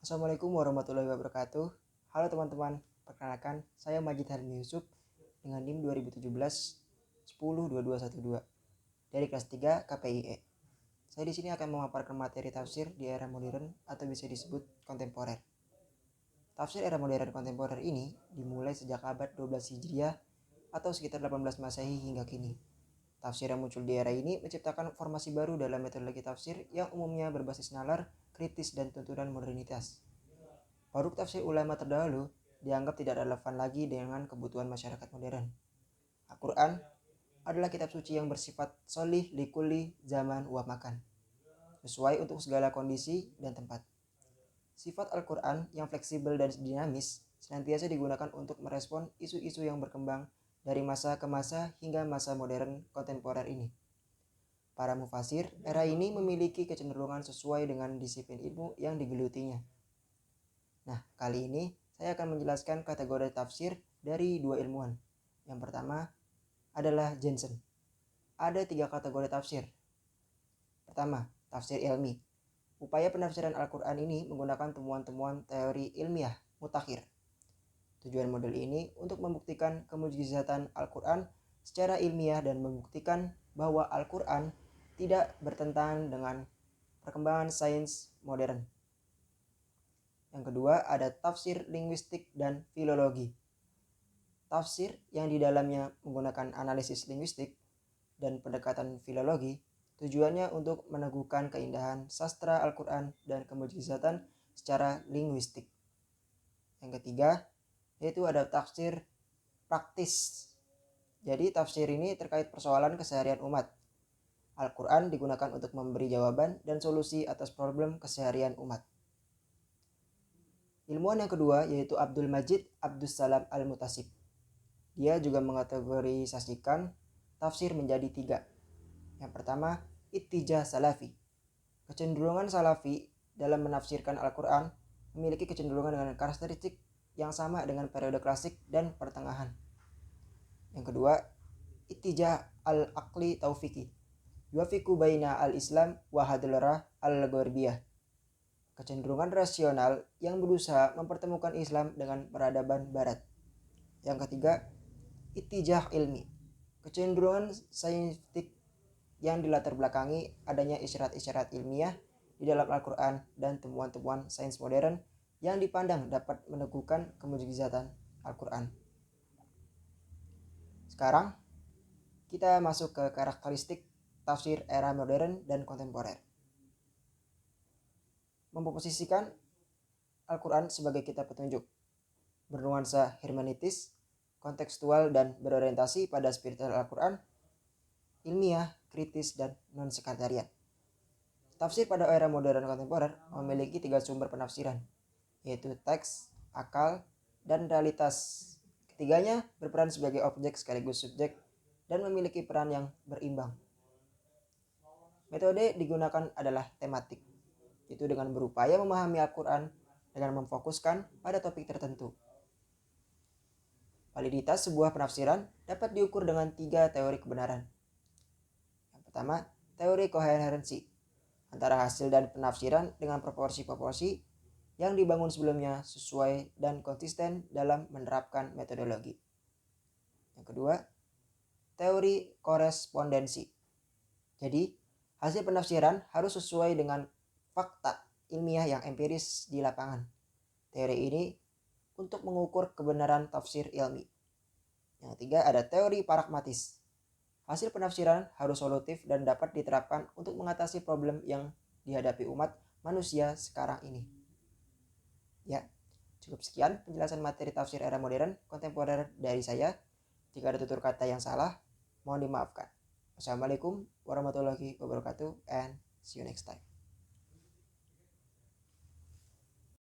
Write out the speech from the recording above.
Assalamualaikum warahmatullahi wabarakatuh. Halo teman-teman, perkenalkan saya Majid Harni Yusuf dengan NIM 2017 102212 dari kelas 3 KPIE. Saya di sini akan memaparkan materi tafsir di era modern atau bisa disebut kontemporer. Tafsir era modern kontemporer ini dimulai sejak abad 12 Hijriah atau sekitar 18 Masehi hingga kini. Tafsir yang muncul di era ini menciptakan formasi baru dalam metodologi tafsir yang umumnya berbasis nalar, kritis, dan tuntunan modernitas. Produk tafsir ulama terdahulu dianggap tidak relevan lagi dengan kebutuhan masyarakat modern. Al-Quran adalah kitab suci yang bersifat solih likulli zaman wa makan, sesuai untuk segala kondisi dan tempat. Sifat Al-Quran yang fleksibel dan dinamis senantiasa digunakan untuk merespon isu-isu yang berkembang dari masa ke masa hingga masa modern kontemporer ini. Para mufasir era ini memiliki kecenderungan sesuai dengan disiplin ilmu yang digelutinya. Nah, kali ini saya akan menjelaskan kategori tafsir dari dua ilmuwan. Yang pertama adalah Jensen. Ada 3 kategori tafsir. Pertama, tafsir ilmi. Upaya penafsiran Al-Quran ini menggunakan temuan-temuan teori ilmiah mutakhir. Tujuan model ini untuk membuktikan kemujizatan Al-Quran secara ilmiah dan membuktikan bahwa Al-Quran tidak bertentangan dengan perkembangan sains modern. Yang kedua ada tafsir linguistik dan filologi. Tafsir yang di dalamnya menggunakan analisis linguistik dan pendekatan filologi tujuannya untuk meneguhkan keindahan sastra Al-Quran dan kemujizatan secara linguistik. Yang ketiga yaitu ada tafsir praktis. Jadi tafsir ini terkait persoalan keseharian umat. Al-Quran digunakan untuk memberi jawaban dan solusi atas problem keseharian umat. Ilmuwan yang kedua yaitu Abdul Majid Abdus Salam Al-Mutasib. Dia juga mengategorisasikan tafsir menjadi 3. Yang pertama, ittijah salafi. Kecenderungan salafi dalam menafsirkan Al-Quran memiliki kecenderungan dengan karakteristik yang sama dengan periode klasik dan pertengahan. Yang kedua, ittijah al-aqli taufiki. Yuafiku baina al-Islam wa hadlarah al-Gharbiyah. Kecenderungan rasional yang berusaha mempertemukan Islam dengan peradaban barat. Yang ketiga, ittijah ilmi. Kecenderungan saintifik yang dilatar belakangi adanya isyarat-isyarat ilmiah di dalam Al-Quran dan temuan-temuan sains modern yang dipandang dapat meneguhkan kemujizatan Al-Quran. Sekarang kita masuk ke karakteristik tafsir era modern dan kontemporer. Memposisikan Al-Quran sebagai kitab petunjuk, bernuansa hermeneutis, kontekstual dan berorientasi pada spiritual Al-Quran, ilmiah, kritis, dan non-sekretarian. Tafsir pada era modern kontemporer memiliki 3 sumber penafsiran, yaitu teks, akal, dan realitas. Ketiganya berperan sebagai objek sekaligus subjek dan memiliki peran yang berimbang. Metode digunakan adalah tematik, yaitu dengan berupaya memahami Al-Quran dengan memfokuskan pada topik tertentu. Validitas sebuah penafsiran dapat diukur dengan 3 teori kebenaran. Yang pertama, teori koherensi, antara hasil dan penafsiran dengan proporsi-proporsi yang dibangun sebelumnya sesuai dan konsisten dalam menerapkan metodologi. Yang kedua, teori korespondensi. Jadi, hasil penafsiran harus sesuai dengan fakta ilmiah yang empiris di lapangan. Teori ini untuk mengukur kebenaran tafsir ilmi. Yang ketiga, ada teori pragmatis. Hasil penafsiran harus solutif dan dapat diterapkan untuk mengatasi problem yang dihadapi umat manusia sekarang ini. Ya, cukup sekian penjelasan materi tafsir era modern kontemporer dari saya. Jika ada tutur kata yang salah, mohon dimaafkan. Wassalamualaikum warahmatullahi wabarakatuh and see you next time.